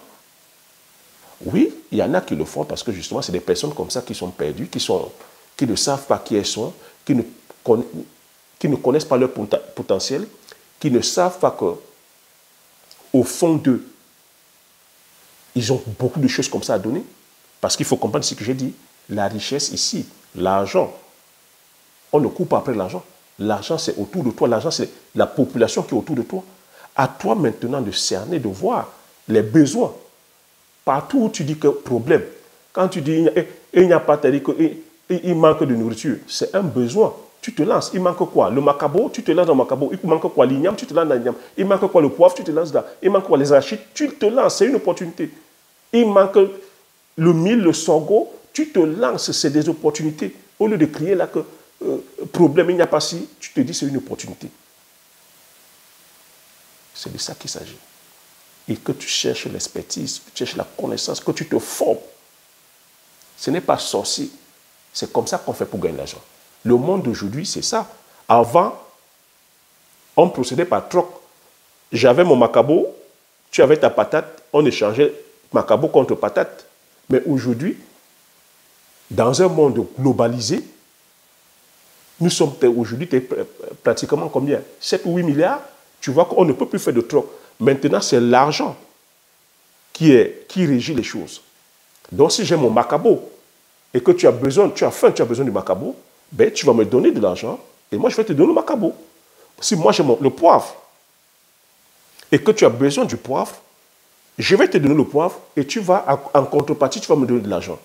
Oui, il y en a qui le font parce que justement, c'est des personnes comme ça qui sont perdues, qui ne savent pas qui elles sont, qui ne connaissent pas leur potentiel, qui ne savent pas qu'au fond d'eux, ils ont beaucoup de choses comme ça à donner. Parce qu'il faut comprendre ce que j'ai dit. La richesse ici, l'argent, on ne court pas après l'argent. L'argent, c'est autour de toi. L'argent, c'est la population qui est autour de toi. À toi maintenant de cerner, de voir les besoins. Partout où tu dis que problème, quand tu dis il n'y a pas, il manque de nourriture, c'est un besoin. Tu te lances. Il manque quoi? Le macabo, tu te lances dans le macabo. Il manque quoi? L'igname, tu te lances dans l'igname. Il manque quoi? Le poivre, tu te lances là. Il manque quoi? Les arachides, tu te lances. C'est une opportunité. Il manque le mil, le sorgho, tu te lances. C'est des opportunités. Au lieu de crier là que problème, il n'y a pas si, tu te dis c'est une opportunité. C'est de ça qu'il s'agit. Et que tu cherches l'expertise, que tu cherches la connaissance, que tu te formes. Ce n'est pas sorcier. C'est comme ça qu'on fait pour gagner l'argent. Le monde d'aujourd'hui, c'est ça. Avant, on procédait par troc. J'avais mon macabo, tu avais ta patate, on échangeait macabo contre patate. Mais aujourd'hui, dans un monde globalisé, nous sommes aujourd'hui pratiquement combien? 7 ou 8 milliards. Tu vois qu'on ne peut plus faire de troc. Maintenant, c'est l'argent qui régit les choses. Donc, si j'ai mon macabo et que tu as besoin, tu as faim, tu as besoin du macabo, ben, tu vas me donner de l'argent et moi, je vais te donner le macabo. Si moi, j'ai le poivre et que tu as besoin du poivre, je vais te donner le poivre et tu vas, en contrepartie, tu vas me donner de l'argent.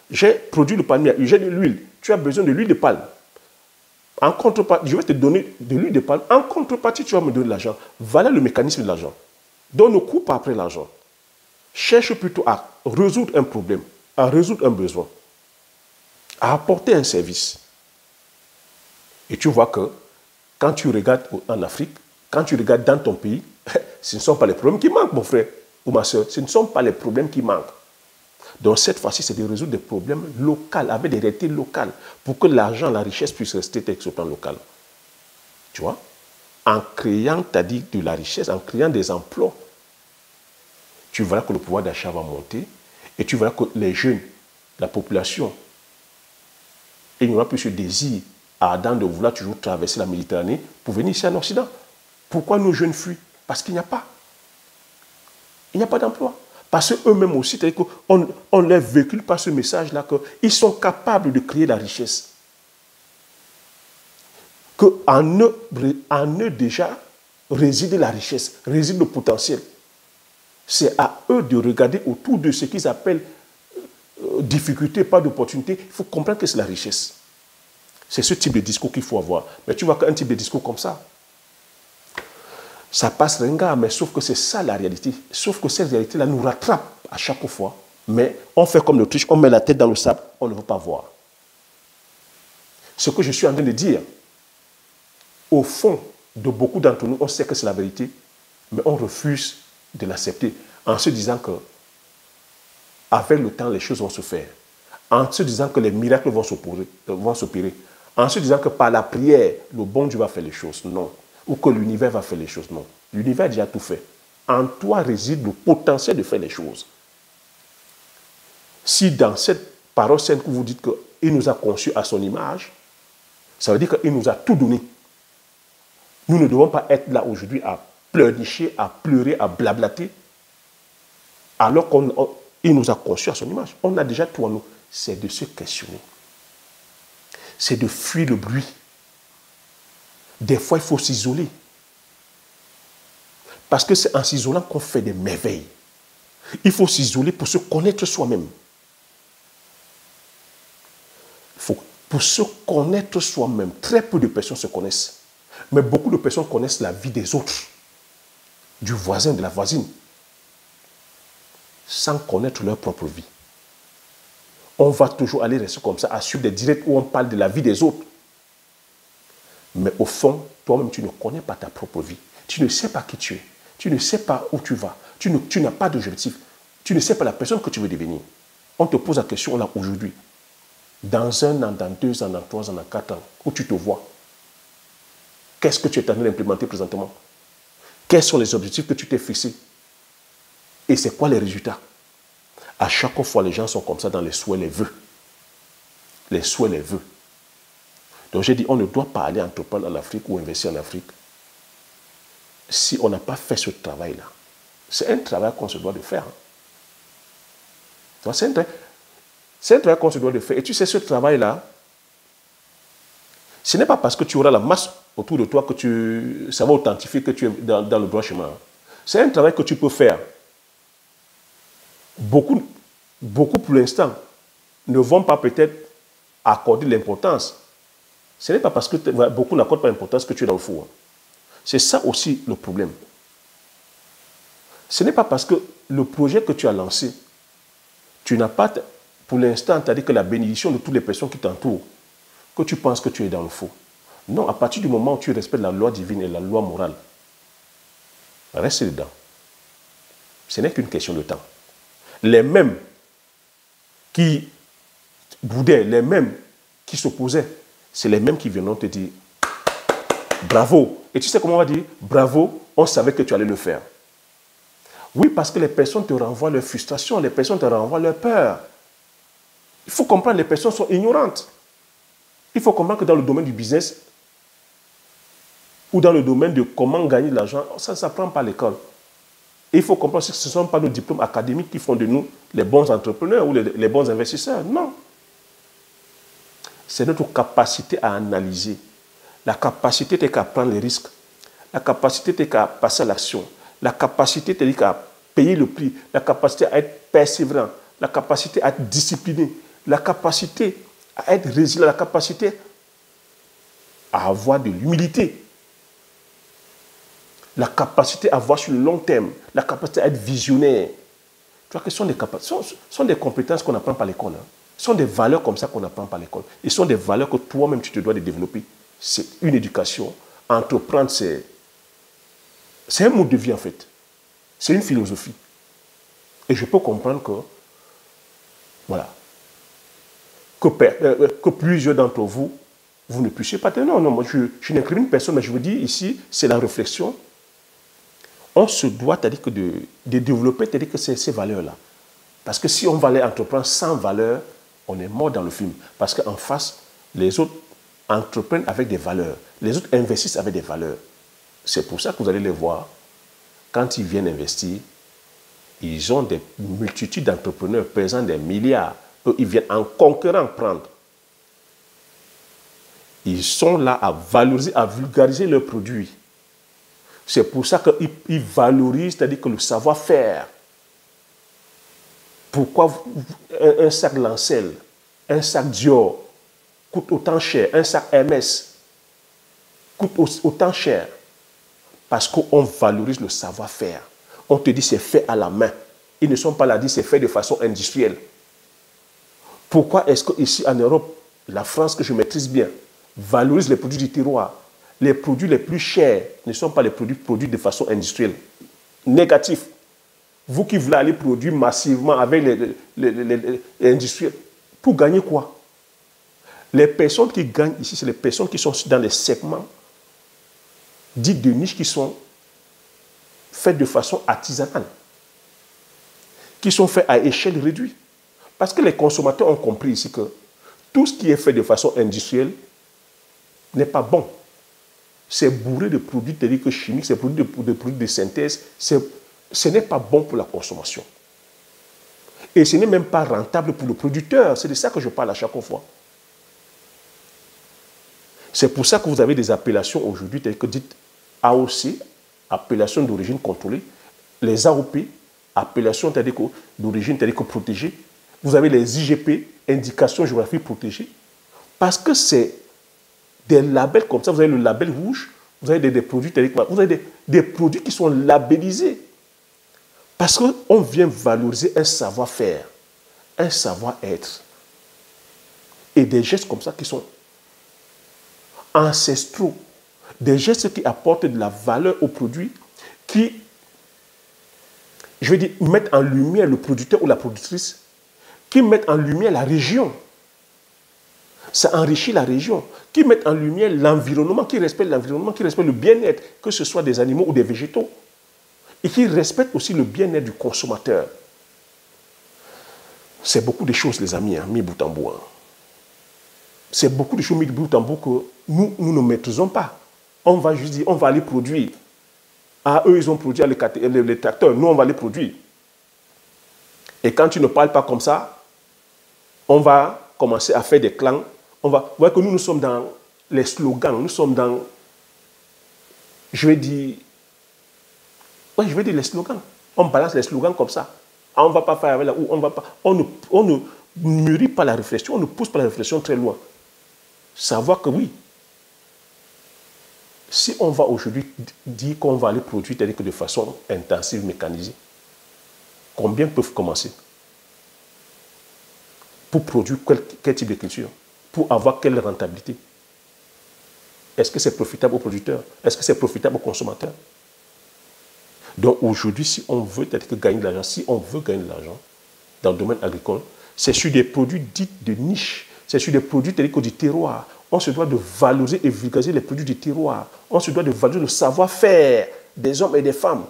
J'ai produit le palmier, j'ai de l'huile, tu as besoin de l'huile de palme. En contrepartie, je vais te donner de l'huile de palme. En contrepartie, tu vas me donner de l'argent. Voilà le mécanisme de l'argent. Donc, ne cours pas après l'argent. Cherche plutôt à résoudre un problème, à résoudre un besoin, à apporter un service. Et tu vois que quand tu regardes en Afrique, quand tu regardes dans ton pays, ce ne sont pas les problèmes qui manquent, mon frère ou ma soeur. Ce ne sont pas les problèmes qui manquent. Donc cette fois-ci, c'est de résoudre des problèmes locaux, avec des réalités locales, pour que l'argent, la richesse puisse rester sur le plan local. Tu vois? En créant, tu as dit, de la richesse, en créant des emplois, tu verras que le pouvoir d'achat va monter et tu verras que les jeunes, la population, il n'y aura plus ce désir ardent de vouloir toujours traverser la Méditerranée pour venir ici en Occident. Pourquoi nos jeunes fuient? Parce qu'il n'y a pas. Il n'y a pas d'emploi. Parce qu'eux-mêmes aussi, c'est-à-dire qu'on leur véhicule par ce message-là qu'ils sont capables de créer la richesse. Qu'en eux déjà réside la richesse, réside le potentiel. C'est à eux de regarder autour de ce qu'ils appellent difficulté, pas d'opportunité. Il faut comprendre que c'est la richesse. C'est ce type de discours qu'il faut avoir. Mais tu vois qu'un type de discours comme ça, ça passe ringard, mais sauf que c'est ça la réalité. Sauf que cette réalité-là nous rattrape à chaque fois. Mais on fait comme l'Autriche, on met la tête dans le sable, on ne veut pas voir. Ce que je suis en train de dire, au fond de beaucoup d'entre nous, on sait que c'est la vérité, mais on refuse de l'accepter en se disant que avec le temps, les choses vont se faire. En se disant que les miracles vont s'opérer. En se disant que par la prière, le bon Dieu va faire les choses. Non. Ou que l'univers va faire les choses. Non. L'univers a déjà tout fait. En toi réside le potentiel de faire les choses. Si dans cette parole sainte que vous dites qu'il nous a conçus à son image, ça veut dire qu'il nous a tout donné. Nous ne devons pas être là aujourd'hui à pleurnicher, à pleurer, à blablater. Alors qu'il nous a conçus à son image. On a déjà tout en nous. C'est de se questionner. C'est de fuir le bruit. Des fois, il faut s'isoler. Parce que c'est en s'isolant qu'on fait des merveilles. Il faut s'isoler pour se connaître soi-même. Pour se connaître soi-même, très peu de personnes se connaissent. Mais beaucoup de personnes connaissent la vie des autres, du voisin, de la voisine, sans connaître leur propre vie. On va toujours aller rester comme ça, à suivre des directs où on parle de la vie des autres. Mais au fond, toi-même, tu ne connais pas ta propre vie. Tu ne sais pas qui tu es. Tu ne sais pas où tu vas. Tu n'as pas d'objectif. Tu ne sais pas la personne que tu veux devenir. On te pose la question là aujourd'hui. Dans 1 an, dans 2 ans, dans 3 ans, dans 4 ans, où tu te vois? Qu'est-ce que tu es en train d'implémenter présentement? Quels sont les objectifs que tu t'es fixés? Et c'est quoi les résultats? À chaque fois, les gens sont comme ça dans les souhaits, les vœux. Les souhaits, les vœux. Donc j'ai dit, on ne doit pas aller entreprendre en Afrique ou investir en Afrique si on n'a pas fait ce travail-là. C'est un travail qu'on se doit de faire. C'est un travail qu'on se doit de faire. Et tu sais, ce travail-là, ce n'est pas parce que tu auras la masse autour de toi que ça va authentifier que tu es dans le droit chemin. C'est un travail que tu peux faire. Beaucoup pour l'instant ne vont pas peut-être accorder l'importance. Ce n'est pas parce que beaucoup n'accordent pas l'importance que tu es dans le fou. C'est ça aussi le problème. Ce n'est pas parce que le projet que tu as lancé, tu n'as pas, pour l'instant, c'est-à-dire que la bénédiction de toutes les personnes qui t'entourent, que tu penses que tu es dans le faux. Non, à partir du moment où tu respectes la loi divine et la loi morale, reste dedans. Ce n'est qu'une question de temps. Les mêmes qui boudaient, les mêmes qui s'opposaient, c'est les mêmes qui viendront te dire bravo. Et tu sais comment on va dire bravo, on savait que tu allais le faire. Oui, parce que les personnes te renvoient leur frustration, les personnes te renvoient leur peur. Il faut comprendre, les personnes sont ignorantes. Il faut comprendre que dans le domaine du business ou dans le domaine de comment gagner de l'argent, ça ne s'apprend pas à l'école. Il faut comprendre que ce ne sont pas nos diplômes académiques qui font de nous les bons entrepreneurs ou les bons investisseurs. Non. C'est notre capacité à analyser. La capacité est qu'à prendre les risques. La capacité est qu'à passer à l'action. La capacité est qu'à payer le prix. La capacité à être persévérant. La capacité à être discipliné. La capacité à être résilient. La capacité à avoir de l'humilité. La capacité à voir sur le long terme. La capacité à être visionnaire. Tu vois que ce sont des compétences qu'on apprend par l'école. Ce sont des valeurs comme ça qu'on apprend par l'école. Et ce sont des valeurs que toi-même tu te dois de développer. C'est une éducation. Entreprendre, c'est un mode de vie en fait. C'est une philosophie. Et je peux comprendre que, voilà, que plusieurs d'entre vous, vous ne puissiez pas. Non, moi je n'incrimine personne, mais je vous dis ici, c'est la réflexion. On se doit, c'est-à-dire que de développer, c'est-à-dire que ces valeurs-là. Parce que si on va aller entreprendre sans valeur, on est mort dans le film. Parce qu'en face, les autres entreprennent avec des valeurs. Les autres investissent avec des valeurs. C'est pour ça que vous allez les voir. Quand ils viennent investir, ils ont des multitudes d'entrepreneurs pesant des milliards. Eux, ils viennent en conquérant prendre. Ils sont là à valoriser, à vulgariser leurs produits. C'est pour ça qu'ils valorisent, c'est-à-dire que le savoir-faire. Pourquoi un sac Lancel, un sac Dior coûte autant cher, un sac Hermès coûte autant cher? Parce qu'on valorise le savoir-faire. On te dit c'est fait à la main. Ils ne sont pas là à dire c'est fait de façon industrielle. Pourquoi est-ce qu'ici en Europe, la France que je maîtrise bien, valorise les produits du terroir? Les produits les plus chers ne sont pas les produits de façon industrielle. Négatif. Vous qui voulez aller produire massivement avec les industriels, pour gagner quoi? Les personnes qui gagnent ici, c'est les personnes qui sont dans les segments dits de niche, qui sont faits de façon artisanale, qui sont faits à échelle réduite. Parce que les consommateurs ont compris ici que tout ce qui est fait de façon industrielle n'est pas bon. C'est bourré de produits chimiques, c'est bourré de produits de synthèse. Ce n'est pas bon pour la consommation. Et ce n'est même pas rentable pour le producteur. C'est de ça que je parle à chaque fois. C'est pour ça que vous avez des appellations aujourd'hui telles que dites AOC, appellation d'origine contrôlée, les AOP, appellation d'origine telle que protégée. Vous avez les IGP, indications géographiques protégées. Parce que c'est des labels comme ça. Vous avez le label rouge, vous avez des produits tels que, vous avez des produits qui sont labellisés. Parce qu'on vient valoriser un savoir-faire, un savoir-être. Et des gestes comme ça qui sont ancestraux. Des gestes qui apportent de la valeur au produit, qui, je veux dire, mettent en lumière le producteur ou la productrice, qui mettent en lumière la région. Ça enrichit la région, qui mettent en lumière l'environnement, qui respecte le bien-être, que ce soit des animaux ou des végétaux. Et qui respecte aussi le bien-être du consommateur. C'est beaucoup de choses, les amis, mis bout en bout. C'est beaucoup de choses mis bout en bout que nous ne maîtrisons pas. On va juste dire, on va aller produire. Ah, eux, ils ont produit les tracteurs, nous, on va les produire. Et quand tu ne parles pas comme ça, on va commencer à faire des clans. On va voir que nous sommes dans les slogans, nous sommes dans, je vais dire les slogans. On balance les slogans comme ça. Ah, on ne va pas faire avec là où on va pas. On ne mûrit pas la réflexion, on ne pousse pas la réflexion très loin. Savoir que oui, si on va aujourd'hui dire qu'on va aller produire de façon intensive, mécanisée, combien peuvent commencer? Pour produire quel type de culture? Pour avoir quelle rentabilité? Est-ce que c'est profitable aux producteurs? Est-ce que c'est profitable aux consommateurs? Donc aujourd'hui, si on veut gagner de l'argent, dans le domaine agricole, c'est sur des produits dits de niche, c'est sur des produits tels que du terroir. On se doit de valoriser et vulgariser les produits du terroir. On se doit de valoriser le savoir-faire des hommes et des femmes.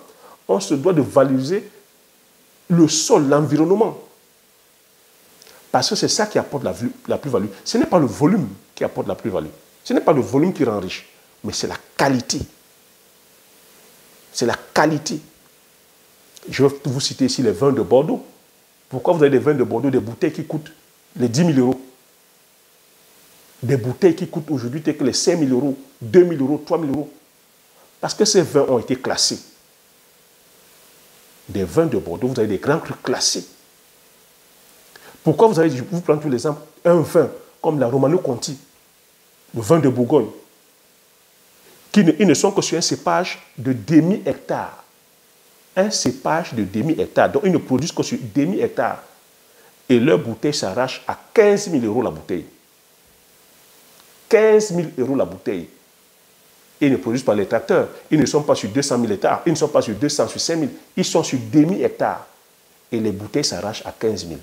On se doit de valoriser le sol, l'environnement. Parce que c'est ça qui apporte la plus-value. Ce n'est pas le volume qui apporte la plus-value. Ce n'est pas le volume qui rend riche, mais c'est la qualité. C'est la qualité. Je vais vous citer ici les vins de Bordeaux. Pourquoi vous avez des vins de Bordeaux, des bouteilles qui coûtent les 10 000 euros? Des bouteilles qui coûtent aujourd'hui les 5 000 euros, 2 000 euros, 3 000 euros. Parce que ces vins ont été classés. Des vins de Bordeaux, vous avez des grands crus classés. Pourquoi vous prenez tous les exemples, un vin comme la Romano Conti, le vin de Bourgogne, ils ne sont que sur un cépage de demi-hectare. Un cépage de demi-hectare. Donc, ils ne produisent que sur demi-hectare. Et leur bouteille s'arrache à 15 000 euros la bouteille. 15 000 euros la bouteille. Ils ne produisent pas les tracteurs. Ils ne sont pas sur 200 000 hectares. Ils ne sont pas sur 200, sur 5 000. Ils sont sur demi-hectare. Et les bouteilles s'arrachent à 15 000.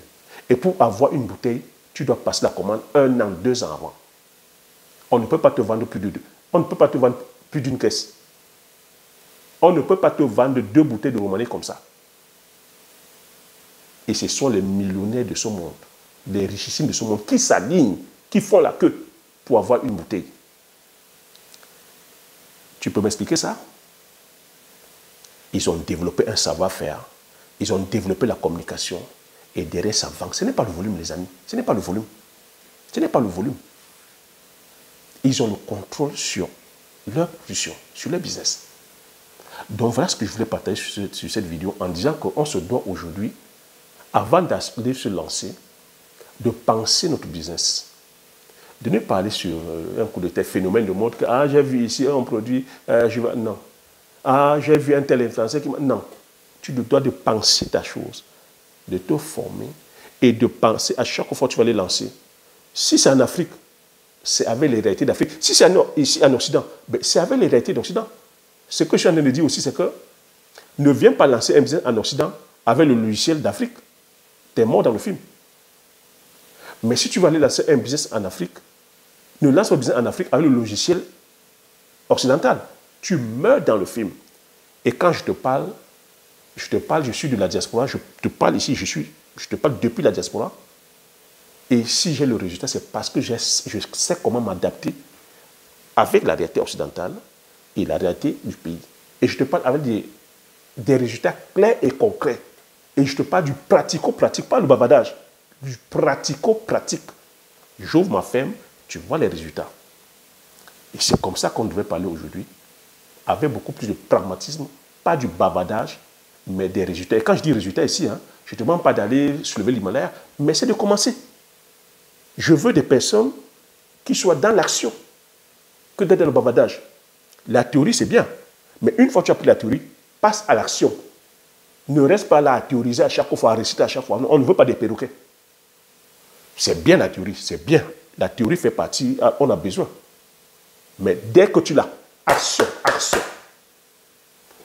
Et pour avoir une bouteille, tu dois passer la commande 1 an, 2 ans avant. On ne peut pas te vendre plus de deux. On ne peut pas te vendre plus d'une caisse. On ne peut pas te vendre 2 bouteilles de Romanée comme ça. Et ce sont les millionnaires de ce monde, les richissimes de ce monde qui s'alignent, qui font la queue pour avoir une bouteille. Tu peux m'expliquer ça? Ils ont développé un savoir-faire. Ils ont développé la communication. Et derrière ça vend. Ce n'est pas le volume, les amis. Ce n'est pas le volume. Ce n'est pas le volume. Ils ont le contrôle sur leur production, sur leur business. Donc voilà ce que je voulais partager sur cette vidéo en disant qu'on se doit aujourd'hui, avant de se lancer, de penser notre business. De ne pas aller sur un coup de tête, phénomène de mode que ah, j'ai vu ici un produit, non. Ah, j'ai vu un tel influenceur qui m'a. Non. Tu dois de penser ta chose, de te former et de penser à chaque fois que tu vas les lancer. Si c'est en Afrique, c'est avec les réalités d'Afrique. Si c'est ici en Occident, ben, c'est avec les réalités d'Occident. Ce que je suis en train de dire aussi, c'est que ne viens pas lancer un business en Occident avec le logiciel d'Afrique. Tu es mort dans le film. Mais si tu vas aller lancer un business en Afrique, ne lance pas un business en Afrique avec le logiciel occidental. Tu meurs dans le film. Et quand je te parle, je suis de la diaspora, je te parle ici, je te parle depuis la diaspora. Et si j'ai le résultat, c'est parce que je sais comment m'adapter avec la réalité occidentale et la réalité du pays. Et je te parle avec des résultats clairs et concrets. Et je te parle du pratico-pratique, pas le bavardage. Du pratico-pratique. J'ouvre ma ferme, tu vois les résultats. Et c'est comme ça qu'on devait parler aujourd'hui, avec beaucoup plus de pragmatisme, pas du bavardage, mais des résultats. Et quand je dis résultats ici, hein, je ne te demande pas d'aller soulever l'Himalaya, mais c'est de commencer. Je veux des personnes qui soient dans l'action, que d'être dans le bavardage. La théorie, c'est bien, mais une fois que tu as pris la théorie, passe à l'action. Ne reste pas là à théoriser à chaque fois, à réciter à chaque fois. On ne veut pas des perroquets. C'est bien la théorie, c'est bien. La théorie fait partie, on a besoin. Mais dès que tu l'as, action, action.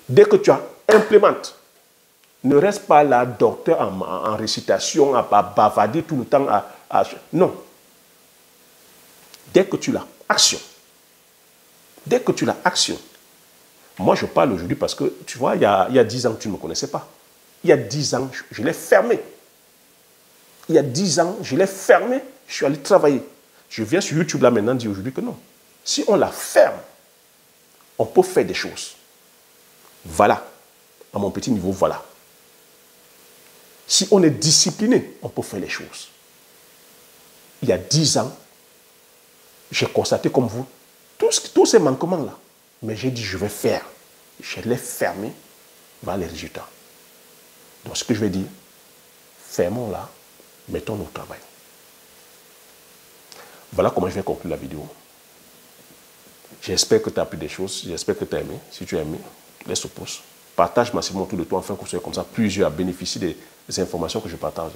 Dès que tu as, implémente. Ne reste pas là, docteur, en récitation, à bavarder tout le temps. Non. Dès que tu l'as, action. Dès que tu l'as, action. Moi, je parle aujourd'hui parce que, tu vois, il y a 10 ans, tu ne me connaissais pas. Il y a 10 ans, je l'ai fermé. Il y a 10 ans, je l'ai fermé, je suis allé travailler. Je viens sur YouTube là maintenant dire aujourd'hui que non. Si on la ferme, on peut faire des choses. Voilà. À mon petit niveau, voilà. Si on est discipliné, on peut faire les choses. Il y a 10 ans, j'ai constaté comme vous tous ces manquements-là. Mais j'ai dit, je vais faire. Je l'ai fermé, voilà les résultats. Donc ce que je vais dire, fermons-la, mettons-nous au travail. Voilà comment je vais conclure la vidéo. J'espère que tu as appris des choses, j'espère que tu as aimé. Si tu as aimé, laisse un pouce. Partage massivement autour de toi afin que ce soit comme ça, plusieurs bénéficient des informations que je partage.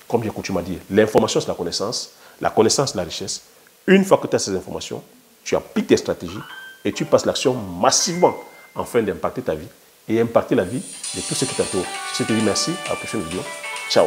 Comme j'ai coutume à dire, l'information c'est la connaissance c'est la richesse. Une fois que tu as ces informations, tu appliques tes stratégies et tu passes l'action massivement afin d'impacter ta vie et impacter la vie de tous ceux qui t'entourent. Je te dis merci, à la prochaine vidéo. Ciao.